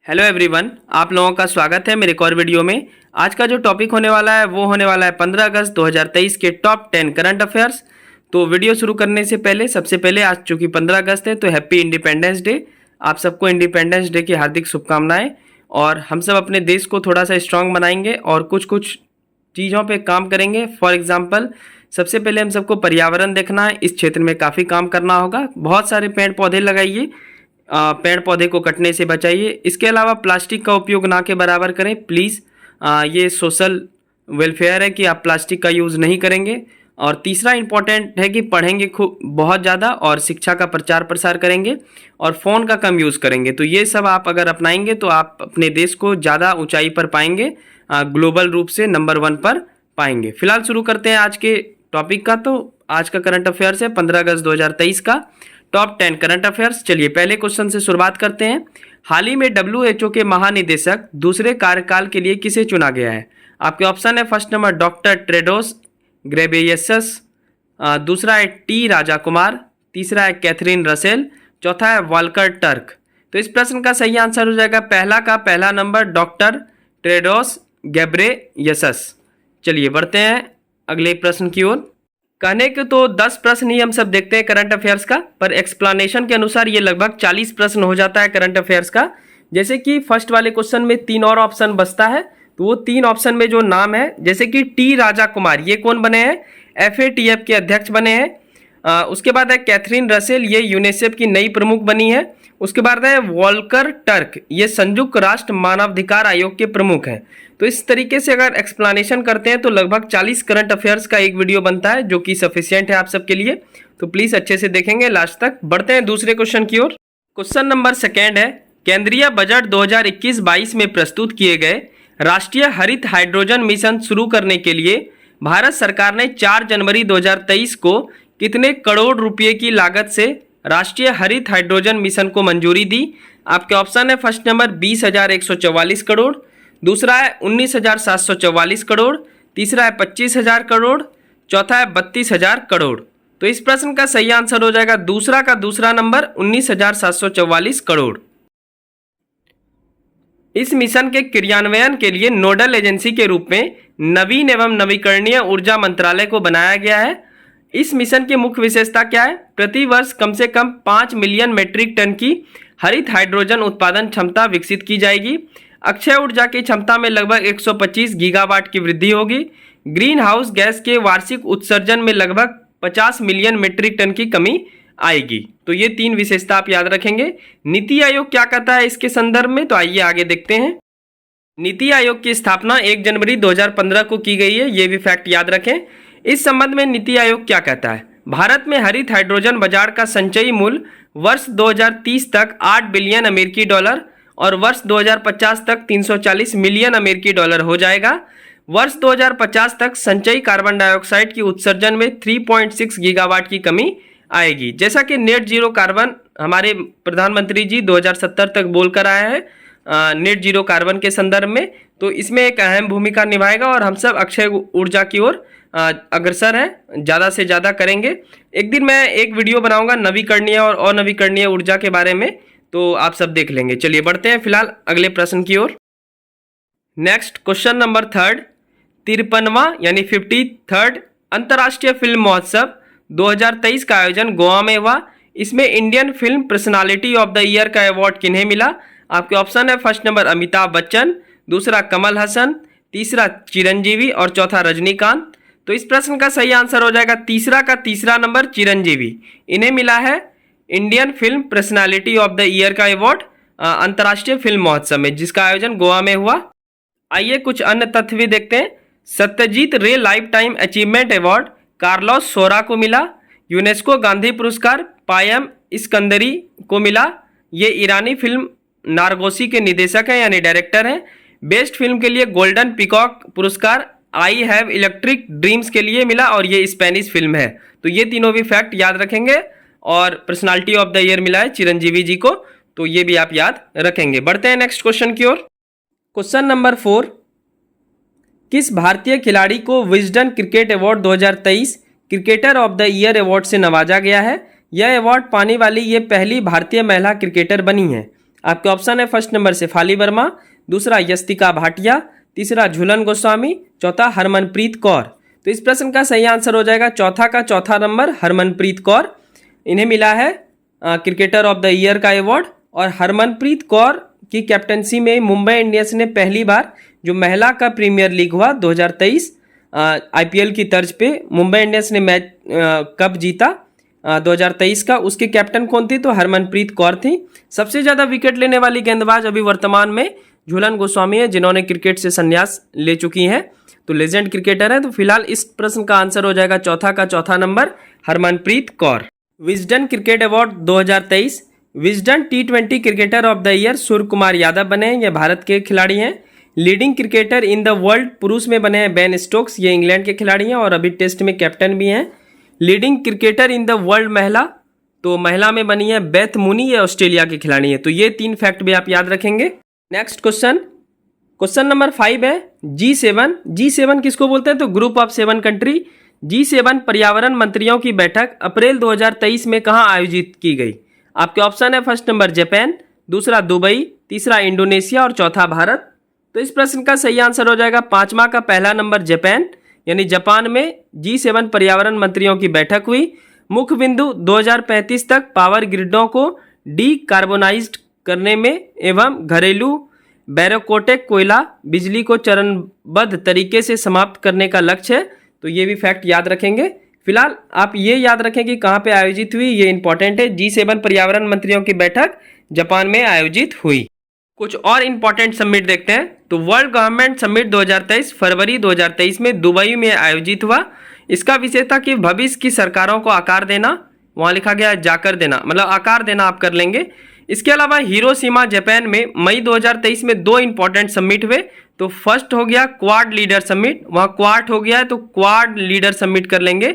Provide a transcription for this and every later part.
Hello everyone, आप लोगों का स्वागत है मेरे एक और वीडियो में। आज का जो टॉपिक होने वाला है वो होने वाला है 15 अगस्त 2023 के टॉप 10 करंट अफेयर्स। तो वीडियो शुरू करने से पहले सबसे पहले आज चूँकि 15 अगस्त है तो हैप्पी इंडिपेंडेंस डे। आप सबको इंडिपेंडेंस डे की हार्दिक शुभकामनाएं। और हम सब अपने देश को थोड़ा सा स्ट्रांग बनाएंगे और कुछ कुछ चीज़ों पे काम करेंगे। फॉर एग्जांपल, सबसे पहले हम सबको पर्यावरण देखना है, इस क्षेत्र में काफ़ी काम करना होगा। बहुत सारे पेड़ पौधे लगाइए, पेड़ पौधे को कटने से बचाइए। इसके अलावा प्लास्टिक का उपयोग ना के बराबर करें प्लीज़। ये सोशल वेलफेयर है कि आप प्लास्टिक का यूज़ नहीं करेंगे। और तीसरा इम्पॉर्टेंट है कि पढ़ेंगे खूब बहुत ज़्यादा और शिक्षा का प्रचार प्रसार करेंगे और फ़ोन का कम यूज़ करेंगे। तो ये सब आप अगर अपनाएंगे तो आप अपने देश को ज़्यादा ऊंचाई पर पाएंगे, ग्लोबल रूप से नंबर 1 पर पाएंगे। फिलहाल शुरू करते हैं आज के टॉपिक का। तो आज का करंट अफेयर्स है 15 अगस्त 2023 का टॉप 10 करंट अफेयर्स। चलिए पहले क्वेश्चन से शुरुआत करते हैं। हाल ही में WHO के महानिदेशक दूसरे कार्यकाल के लिए किसे चुना गया है? आपके ऑप्शन है first number doctor Tedros Ghebreyesus, दूसरा है टी राजा कुमार, तीसरा है कैथरीन रसेल, चौथा है वॉल्कर टर्क। तो इस प्रश्न का सही आंसर हो जाएगा पहला का पहला नंबर डॉक्टर टेड्रोस घेब्रेयेसस। चलिए बढ़ते हैं अगले प्रश्न की ओर। कहने के तो 10 प्रश्न ही हम सब देखते हैं करंट अफेयर्स का, पर एक्सप्लेनेशन के अनुसार ये लगभग 40 प्रश्न हो जाता है करंट अफेयर्स का। जैसे कि फर्स्ट वाले क्वेश्चन में 3 और ऑप्शन बचता है, तो वो 3 ऑप्शन में जो नाम है, जैसे कि टी राजा कुमार, ये कौन बने हैं? FATF के अध्यक्ष बने हैं। उसके बाद है कैथरीन रसेल, ये यूनिसेफ की नई प्रमुख बनी है। उसके बाद है वॉल्कर टर्क, ये संयुक्त राष्ट्र मानवाधिकार आयोग के प्रमुख हैं। तो इस तरीके से अगर एक्सप्लेनेशन करते हैं तो लगभग 40 करंट अफेयर्स का एक वीडियो बनता है, जो कि सफिशिएंट है आप सबके लिए। तो प्लीज़ अच्छे से देखेंगे लास्ट तक। बढ़ते हैं दूसरे क्वेश्चन की ओर। क्वेश्चन नंबर सेकेंड है, केंद्रीय बजट 2021-22 में प्रस्तुत किए गए राष्ट्रीय हरित हाइड्रोजन मिशन शुरू करने के लिए भारत सरकार ने 4 जनवरी 2023 को कितने करोड़ रुपये की लागत से राष्ट्रीय हरित हाइड्रोजन मिशन को मंजूरी दी? आपके ऑप्शन है फर्स्ट नंबर 20,144 करोड़, दूसरा है 19,744 करोड़, तीसरा है 25,000 करोड़, चौथा है 32,000 करोड़। तो इस प्रश्न का सही आंसर हो जाएगा दूसरा का दूसरा नंबर 19,744 करोड़। इस मिशन के क्रियान्वयन के लिए नोडल एजेंसी के रूप में नवीन एवं नवीकरणीय ऊर्जा मंत्रालय को बनाया गया है। इस मिशन की मुख्य विशेषता क्या है? प्रति वर्ष कम से कम 5 मिलियन मीट्रिक टन की हरित हाइड्रोजन उत्पादन क्षमता विकसित की जाएगी। अक्षय ऊर्जा की क्षमता में लगभग 125 गीगावाट की वृद्धि होगी। ग्रीन हाउस गैस के वार्षिक उत्सर्जन में लगभग 50 मिलियन मीट्रिक टन की कमी आएगी। तो ये 3 विशेषता आप याद रखेंगे। नीति आयोग क्या कहता है इसके संदर्भ में? तो आइए आगे देखते हैं। नीति आयोग की स्थापना 1 जनवरी 2015 को की गई है, ये भी फैक्ट याद रखें। इस संबंध में नीति आयोग क्या कहता है? भारत में हरित हाइड्रोजन बाजार का संचयी मूल्य वर्ष 2030 तक 8 बिलियन अमेरिकी डॉलर और वर्ष 2050 तक 340 मिलियन अमेरिकी डॉलर हो जाएगा। वर्ष 2050 तक संचयी कार्बन डाइऑक्साइड की उत्सर्जन में 3.6 गीगावाट की कमी आएगी। जैसा कि नेट जीरो कार्बन हमारे प्रधानमंत्री जी 2070 तक बोल कर आए हैं नेट जीरो कार्बन के संदर्भ में, तो इसमें एक अहम भूमिका निभाएगा और हम सब अक्षय ऊर्जा की ओर अग्रसर हैं, ज़्यादा से ज़्यादा करेंगे। एक दिन मैं एक वीडियो बनाऊंगा नवीकरणीय और अनवीकरणीय ऊर्जा के बारे में, तो आप सब देख लेंगे। चलिए बढ़ते हैं फिलहाल अगले प्रश्न की ओर। नेक्स्ट क्वेश्चन नंबर थर्ड, 53वां यानी 53rd अंतर्राष्ट्रीय फिल्म महोत्सव 2023 का आयोजन गोवा में हुआ। इसमें Indian film personality of the year का अवार्ड किन्हें मिला? आपके ऑप्शन है फर्स्ट नंबर अमिताभ बच्चन, दूसरा कमल हसन, तीसरा चिरंजीवी और चौथा रजनीकांत। तो इस प्रश्न का सही आंसर हो जाएगा तीसरा का तीसरा नंबर चिरंजीवी। इन्हें मिला है Indian film personality of the year का अवार्ड अंतर्राष्ट्रीय फिल्म महोत्सव में, जिसका आयोजन गोवा में हुआ। आइए कुछ अन्य तथ्य भी देखते हैं। Satyajit Ray lifetime achievement award Carlos Saura को मिला। यूनेस्को गांधी पुरस्कार पायम इस्कंदरी को मिला। ये ईरानी फिल्म नारगोसी के निदेशक हैं यानी डायरेक्टर हैं। बेस्ट फिल्म के लिए गोल्डन पीकॉक पुरस्कार आई हैव इलेक्ट्रिक ड्रीम्स के लिए मिला और ये स्पेनिश फिल्म है। तो ये तीनों भी फैक्ट याद रखेंगे। और पर्सनालिटी ऑफ द ईयर मिला है चिरंजीवी जी को, तो ये भी आप याद रखेंगे। बढ़ते हैं नेक्स्ट क्वेश्चन की ओर। क्वेश्चन नंबर 4, किस भारतीय खिलाड़ी को Wisden cricket award 2023 cricketer of the year award से नवाजा गया है? यह अवार्ड पाने वाली ये पहली भारतीय महिला क्रिकेटर बनी है। आपके ऑप्शन है फर्स्ट नंबर शेफाली वर्मा, दूसरा यस्तिका भाटिया, तीसरा झूलन गोस्वामी, चौथा हरमनप्रीत कौर। तो इस प्रश्न का सही आंसर हो जाएगा चौथा का चौथा नंबर हरमनप्रीत कौर। इन्हें मिला है क्रिकेटर ऑफ द ईयर का अवार्ड। और हरमनप्रीत कौर की कैप्टनसी में मुंबई इंडियंस ने पहली बार जो महिला का प्रीमियर लीग हुआ 2023 आईपीएल की तर्ज पे मुंबई इंडियंस ने मैच कप जीता 2023 का, उसके कैप्टन कौन थी? तो हरमनप्रीत कौर थी। सबसे ज़्यादा विकेट लेने वाली गेंदबाज अभी वर्तमान में झूलन गोस्वामी है, जिन्होंने क्रिकेट से संन्यास ले चुकी हैं, तो लेजेंड क्रिकेटर है। तो फिलहाल इस प्रश्न का आंसर हो जाएगा चौथा का चौथा number Harmanpreet Kaur. Wisden cricket award 2023, Wisden T20 cricketer of the year Surya Kumar Yadav बने हैं, ये भारत के खिलाड़ी हैं। Leading cricketer in the world पुरुष में बने हैं बेन स्टोक्स, ये इंग्लैंड के खिलाड़ी हैं और अभी टेस्ट में कैप्टन भी हैं। Leading cricketer in the world महिला, तो महिला में बनी है बेथ मूनी, ये ऑस्ट्रेलिया की खिलाड़ी है। तो ये 3 फैक्ट भी आप याद रखेंगे। नेक्स्ट क्वेश्चन नंबर 5 है G7। G7 किसको बोलते हैं? तो ग्रुप ऑफ 7 कंट्री। G7 पर्यावरण मंत्रियों की बैठक अप्रैल 2023 में कहाँ आयोजित की गई? आपके ऑप्शन है फर्स्ट नंबर जापान, दूसरा दुबई, तीसरा इंडोनेशिया और चौथा भारत। तो इस प्रश्न का सही आंसर हो जाएगा पांचवा का पहला नंबर जापान, यानी जापान में G7 पर्यावरण मंत्रियों की बैठक हुई। मुख्य बिंदु 2035 तक पावर ग्रिडों को डीकार्बोनाइज्ड करने में एवं घरेलू बैरोकोटेक कोयला बिजली को चरणबद्ध तरीके से समाप्त करने का लक्ष्य है। तो ये भी फैक्ट याद रखेंगे। फिलहाल आप ये याद रखें कि कहाँ पे आयोजित हुई, ये इंपॉर्टेंट है। G7 पर्यावरण मंत्रियों की बैठक जापान में आयोजित हुई। कुछ और इंपॉर्टेंट समिट देखते हैं। तो वर्ल्ड गवर्नमेंट समिट 2023 फरवरी 2023 में दुबई में आयोजित हुआ। इसका विषय था कि भविष्य की सरकारों को आकार देना, वहाँ लिखा गया जाकर देना, मतलब आकार देना आप कर लेंगे। इसके अलावा हिरोशिमा जापान में मई 2023 में 2 इंपॉर्टेंट समिट हुए। तो फर्स्ट हो गया क्वाड लीडर समिट, वहाँ क्वाड हो गया है तो क्वाड लीडर समिट कर लेंगे।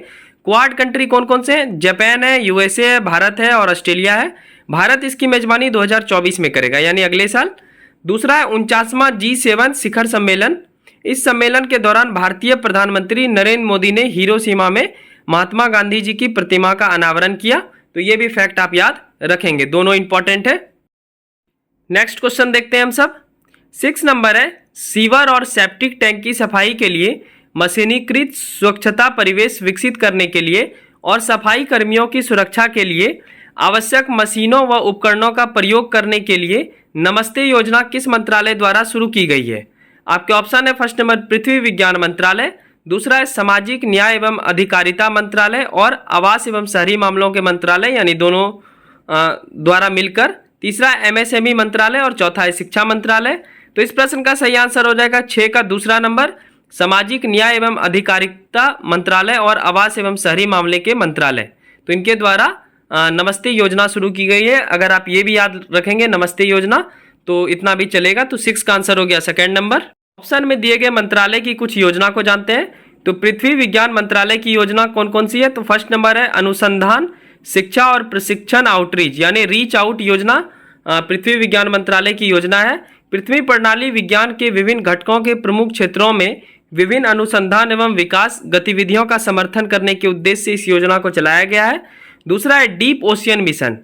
क्वाड कंट्री कौन कौन से हैं? जापान है, यूएसए है, भारत है और ऑस्ट्रेलिया है। भारत इसकी मेजबानी 2024 में करेगा, यानी अगले साल। दूसरा है 49वां G7 शिखर सम्मेलन। इस सम्मेलन के दौरान भारतीय प्रधानमंत्री नरेंद्र मोदी ने हिरोशिमा में महात्मा गांधी जी की प्रतिमा का अनावरण किया। तो ये भी फैक्ट आप याद रखेंगे, दोनों इंपॉर्टेंट है। नेक्स्ट क्वेश्चन देखते हैं हम सब। 6 नंबर है सीवर और सेप्टिक टैंक की सफाई के लिए मशीनीकृत स्वच्छता परिवेश विकसित करने के लिए और सफाई कर्मियों की सुरक्षा के लिए आवश्यक मशीनों व उपकरणों का प्रयोग करने के लिए नमस्ते योजना किस मंत्रालय द्वारा शुरू की गई है? आपके ऑप्शन है फर्स्ट नंबर पृथ्वी विज्ञान मंत्रालय, दूसरा है सामाजिक न्याय एवं अधिकारिता मंत्रालय और आवास एवं शहरी मामलों के मंत्रालय, यानी दोनों द्वारा मिलकर, तीसरा एमएसएमई मंत्रालय और चौथा है शिक्षा मंत्रालय। तो इस प्रश्न का सही आंसर हो जाएगा 6 का दूसरा नंबर सामाजिक न्याय एवं अधिकारिता मंत्रालय और आवास एवं शहरी मामले के मंत्रालय। तो इनके द्वारा नमस्ते योजना शुरू की गई है। अगर आप ये भी याद रखेंगे नमस्ते योजना तो इतना भी चलेगा। तो 6 का आंसर हो गया सेकंड नंबर। ऑप्शन में दिए गए मंत्रालय की कुछ योजना को जानते हैं। तो पृथ्वी विज्ञान मंत्रालय की योजना कौन कौन सी है? तो फर्स्ट नंबर है अनुसंधान, शिक्षा और प्रशिक्षण आउटरीच, यानी रीच आउट योजना पृथ्वी विज्ञान मंत्रालय की योजना है। पृथ्वी प्रणाली विज्ञान के विभिन्न घटकों के प्रमुख क्षेत्रों में विभिन्न अनुसंधान एवं विकास गतिविधियों का समर्थन करने के उद्देश्य से इस योजना को चलाया गया है। दूसरा है डीप ओशियन मिशन।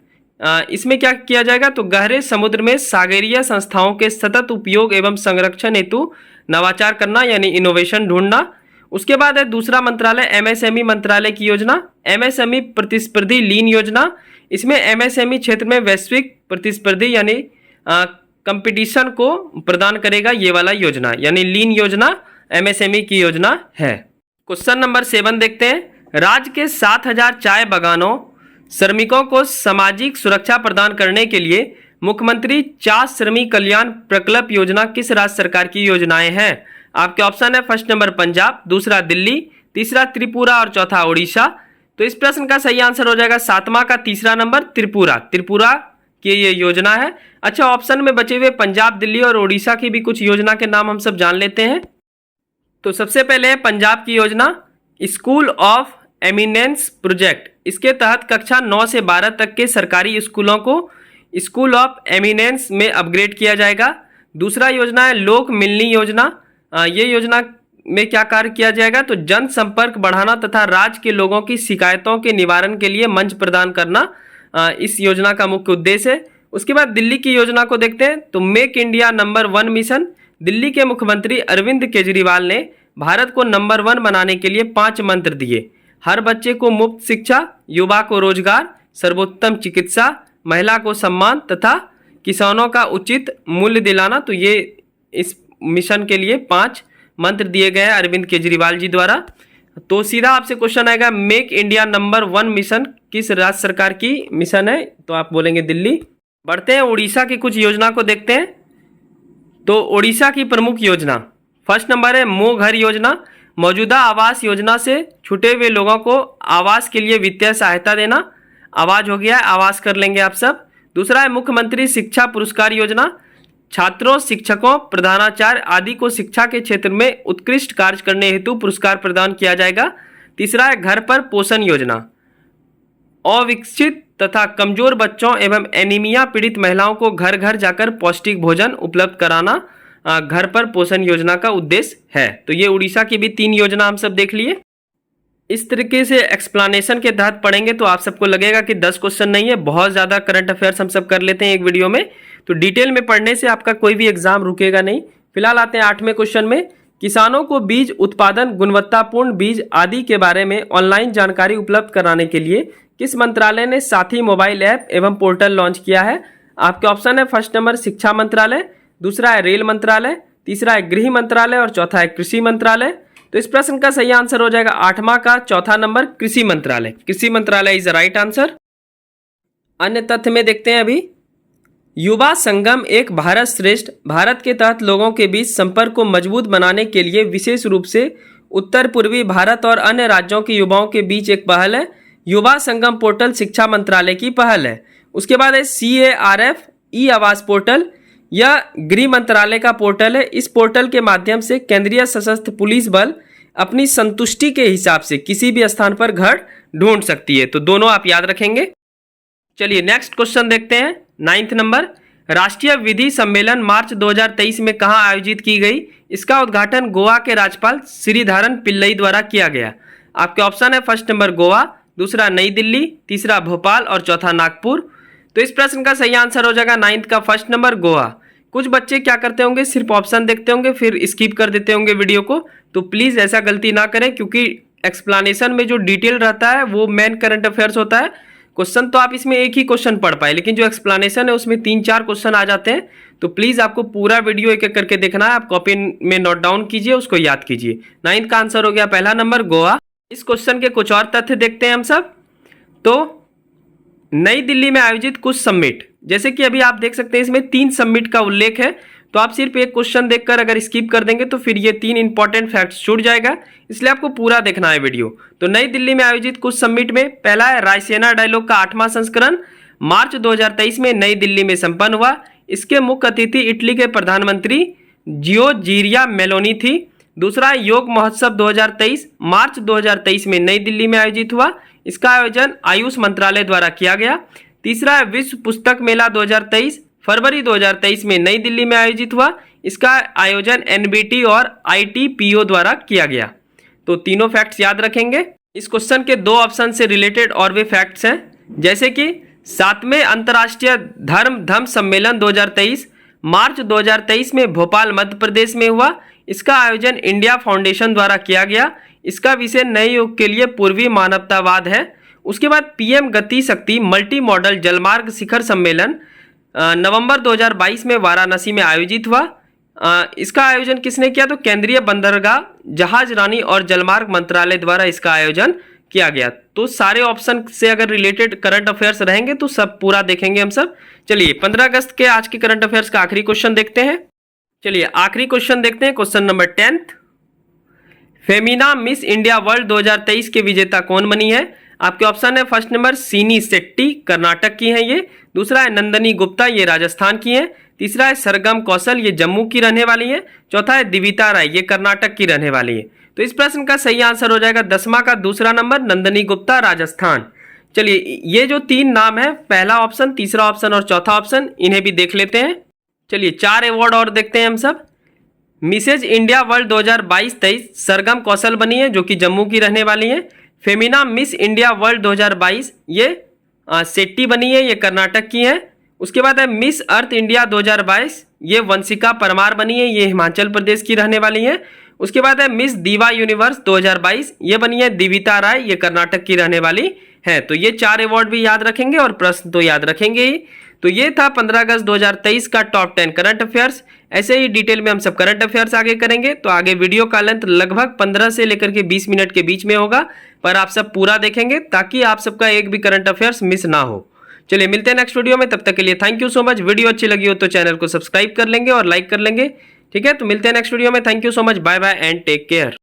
इसमें क्या किया जाएगा? तो गहरे समुद्र में सागरीय संस्थाओं के सतत उपयोग एवं संरक्षण हेतु नवाचार करना, यानी इनोवेशन ढूंढना। उसके बाद है दूसरा मंत्रालय एमएसएमई मंत्रालय की योजना, एमएसएमई प्रतिस्पर्धी लीन योजना। इसमें एमएसएमई क्षेत्र में वैश्विक प्रतिस्पर्धी यानी कंपटीशन को प्रदान करेगा ये वाला योजना, यानी लीन योजना एमएसएमई की योजना है। क्वेश्चन नंबर 7 देखते हैं। राज्य के 7000 चाय बागानों श्रमिकों को सामाजिक सुरक्षा प्रदान करने के लिए मुख्यमंत्री चाय श्रमिक कल्याण प्रकल्प योजना किस राज्य सरकार की योजनाएं हैं? आपके ऑप्शन है फर्स्ट नंबर पंजाब, दूसरा दिल्ली, तीसरा त्रिपुरा और चौथा उड़ीसा। तो इस प्रश्न का सही आंसर हो जाएगा 7वां का तीसरा नंबर त्रिपुरा। त्रिपुरा की ये योजना है। अच्छा, ऑप्शन में बचे हुए पंजाब, दिल्ली और उड़ीसा की भी कुछ योजना के नाम हम सब जान लेते हैं। तो सबसे पहले है पंजाब की योजना स्कूल ऑफ एमिनेंस प्रोजेक्ट। इसके तहत कक्षा 9 से 12 तक के सरकारी स्कूलों को स्कूल ऑफ एमिनेंस में अपग्रेड किया जाएगा। दूसरा योजना है लोक मिलनी योजना। ये योजना में क्या कार्य किया जाएगा? तो जनसंपर्क बढ़ाना तथा राज्य के लोगों की शिकायतों के निवारण के लिए मंच प्रदान करना इस योजना का मुख्य उद्देश्य है। उसके बाद दिल्ली की योजना को देखते हैं। तो make India number 1 mission, Delhi के मुख्यमंत्री अरविंद केजरीवाल ने भारत को नंबर 1 बनाने के लिए 5 मंत्र दिए। हर बच्चे को मुफ्त शिक्षा, युवा को रोजगार, सर्वोत्तम चिकित्सा, महिला को सम्मान तथा किसानों का उचित मूल्य दिलाना। तो ये इस मिशन के लिए 5 मंत्र दिए गए हैं अरविंद केजरीवाल जी द्वारा। तो सीधा आपसे क्वेश्चन आएगा, मेक इंडिया नंबर 1 मिशन किस राज्य सरकार की मिशन है? तो आप बोलेंगे दिल्ली। बढ़ते हैं उड़ीसा की कुछ योजना को देखते हैं। तो उड़ीसा की प्रमुख योजना, फर्स्ट नंबर है मो घर योजना, मौजूदा आवास योजना से छूटे हुए लोगों को आवास के लिए वित्तीय सहायता देना। आवाज हो गया है, आवास कर लेंगे आप सब। दूसरा है मुख्यमंत्री शिक्षा पुरस्कार योजना, छात्रों, शिक्षकों, प्रधानाचार्य आदि को शिक्षा के क्षेत्र में उत्कृष्ट कार्य करने हेतु पुरस्कार प्रदान किया जाएगा। तीसरा है घर पर पोषण योजना, अविकसित तथा कमजोर बच्चों एवं एनीमिया पीड़ित महिलाओं को घर घर जाकर पौष्टिक भोजन उपलब्ध कराना घर पर पोषण योजना का उद्देश्य है। तो ये उड़ीसा की भी 3 योजना हम सब देख लिए। इस तरीके से एक्सप्लेनेशन के तहत पढ़ेंगे तो आप सबको लगेगा कि 10 क्वेश्चन नहीं है, बहुत ज़्यादा करंट अफेयर्स हम सब कर लेते हैं एक वीडियो में। तो डिटेल में पढ़ने से आपका कोई भी एग्जाम रुकेगा नहीं। फिलहाल आते हैं 8वें क्वेश्चन में। किसानों को बीज उत्पादन, गुणवत्तापूर्ण बीज आदि के बारे में ऑनलाइन जानकारी उपलब्ध कराने के लिए किस मंत्रालय ने साथी मोबाइल ऐप एवं पोर्टल लॉन्च किया है? आपके ऑप्शन है फर्स्ट नंबर शिक्षा मंत्रालय, दूसरा है रेल मंत्रालय, तीसरा है गृह मंत्रालय और चौथा है कृषि मंत्रालय। तो इस प्रश्न का सही आंसर हो जाएगा 8वां का चौथा नंबर कृषि मंत्रालय। कृषि मंत्रालय इज द राइट आंसर। अन्य तथ्य में देखते हैं अभी। युवा संगम एक भारत श्रेष्ठ भारत के तहत लोगों के बीच संपर्क को मजबूत बनाने के लिए विशेष रूप से उत्तर पूर्वी भारत और अन्य राज्यों के युवाओं के बीच एक पहल है। युवा संगम पोर्टल शिक्षा मंत्रालय की पहल है। उसके बाद है CARF ई आवास पोर्टल, यह गृह मंत्रालय का पोर्टल है। इस पोर्टल के माध्यम से केंद्रीय सशस्त्र पुलिस बल अपनी संतुष्टि के हिसाब से किसी भी स्थान पर घर ढूंढ सकती है। तो दोनों आप याद रखेंगे। चलिए नेक्स्ट क्वेश्चन देखते हैं। 9th नंबर, राष्ट्रीय विधि सम्मेलन मार्च 2023 में कहाँ आयोजित की गई? इसका उद्घाटन गोवा के राज्यपाल श्रीधरन पिल्लई द्वारा किया गया। आपके ऑप्शन है फर्स्ट नंबर गोवा, दूसरा नई दिल्ली, तीसरा भोपाल और चौथा नागपुर। तो इस प्रश्न का सही आंसर हो जाएगा 9th का फर्स्ट नंबर गोवा। कुछ बच्चे क्या करते होंगे, सिर्फ ऑप्शन देखते होंगे फिर स्किप कर देते होंगे वीडियो को। तो प्लीज़ ऐसा गलती ना करें, क्योंकि एक्सप्लेनेशन में जो डिटेल रहता है वो मेन करंट अफेयर्स होता है। क्वेश्चन तो आप इसमें एक ही क्वेश्चन पढ़ पाए, लेकिन जो एक्सप्लेनेशन है उसमें 3-4 क्वेश्चन आ जाते हैं। तो प्लीज़ आपको पूरा वीडियो एक एक करके देखना है। आप कॉपी में नोट डाउन कीजिए, उसको याद कीजिए। 9th का आंसर हो गया पहला नंबर गोवा। इस क्वेश्चन के कुछ और तथ्य देखते हैं हम सब। तो नई दिल्ली में आयोजित कुछ समिट, जैसे कि अभी आप देख सकते हैं इसमें 3 समिट का उल्लेख है। तो आप सिर्फ एक क्वेश्चन देखकर अगर स्किप कर देंगे तो फिर ये 3 इंपॉर्टेंट फैक्ट्स छूट जाएगा, इसलिए आपको पूरा देखना है वीडियो। तो नई दिल्ली में आयोजित कुछ समिट में पहला है रायसीना डायलॉग का 8वां संस्करण, मार्च 2023 में नई दिल्ली में संपन्न हुआ। इसके मुख्य अतिथि इटली के प्रधानमंत्री जियोर्जिया मेलोनी थी। दूसरा है योग महोत्सव 2023, मार्च 2023 में नई दिल्ली में आयोजित हुआ। इसका आयोजन आयुष मंत्रालय द्वारा किया गया। तीसरा है विश्व पुस्तक मेला 2023, फरवरी 2023 में नई दिल्ली में आयोजित हुआ। इसका आयोजन NBT और ITPO द्वारा किया गया। तो तीनों फैक्ट्स याद रखेंगे। इस क्वेश्चन के 2 ऑप्शन से रिलेटेड और भी फैक्ट्स हैं, जैसे कि 7वें अंतर्राष्ट्रीय धम्म सम्मेलन 2023 मार्च 2023 में भोपाल मध्य प्रदेश में हुआ। इसका आयोजन इंडिया फाउंडेशन द्वारा किया गया। इसका विषय नए युग के लिए पूर्वी मानवतावाद है। उसके बाद PM गति शक्ति मल्टी मॉडल जलमार्ग शिखर सम्मेलन नवंबर 2022 में वाराणसी में आयोजित हुआ। इसका आयोजन किसने किया? तो केंद्रीय बंदरगाह, जहाज रानी और जलमार्ग मंत्रालय द्वारा इसका आयोजन किया गया। तो सारे ऑप्शन से अगर रिलेटेड करंट अफेयर्स रहेंगे तो सब पूरा देखेंगे हम सब। चलिए 15 अगस्त के आज के करंट अफेयर्स का आखिरी क्वेश्चन देखते हैं। चलिए आखिरी क्वेश्चन देखते हैं, question number 10th। Femina miss India world 2023 के विजेता कौन बनी है? आपके ऑप्शन है फर्स्ट नंबर सीनी शेट्टी, कर्नाटक की है ये। दूसरा है नंदनी गुप्ता, ये राजस्थान की है। तीसरा है सरगम कौशल, ये जम्मू की रहने वाली है। चौथा है दिविता राय, ये कर्नाटक की रहने वाली है। तो इस प्रश्न का सही आंसर हो जाएगा 10वां का दूसरा नंबर, नंदनी गुप्ता, राजस्थान। चलिए ये जो 3 नाम है, पहला ऑप्शन, तीसरा ऑप्शन और चौथा ऑप्शन, इन्हें भी देख लेते हैं। चलिए 4 अवार्ड और देखते हैं हम सब। मिसेज इंडिया वर्ल्ड 2022-23 सरगम कौशल बनी है, जो कि जम्मू की रहने वाली है। फेमिना मिस इंडिया वर्ल्ड 2022 ये शेट्टी बनी है, ये कर्नाटक की है। उसके बाद है मिस अर्थ इंडिया 2022, ये वंशिका परमार बनी है, ये हिमाचल प्रदेश की रहने वाली है। उसके बाद है मिस दीवा यूनिवर्स 2022, ये बनी है दिविता राय, ये कर्नाटक की रहने वाली है। तो ये 4 अवार्ड भी याद रखेंगे और प्रश्न तो याद रखेंगे ही। तो ये था 15 अगस्त 2023 का टॉप 10 करंट अफेयर्स। ऐसे ही डिटेल में हम सब करंट अफेयर्स आगे करेंगे। तो आगे वीडियो का लेंथ लगभग 15 से लेकर के 20 मिनट के बीच में होगा, पर आप सब पूरा देखेंगे ताकि आप सबका एक भी करंट अफेयर्स मिस ना हो। चलिए मिलते हैं नेक्स्ट वीडियो में, तब तक के लिए thank you so much. Video अच्छी लगी हो तो चैनल को सब्सक्राइब कर लेंगे और लाइक कर लेंगे। ठीक है, तो मिलते हैं नेक्स्ट वीडियो में। Thank you so much, bye bye and take care.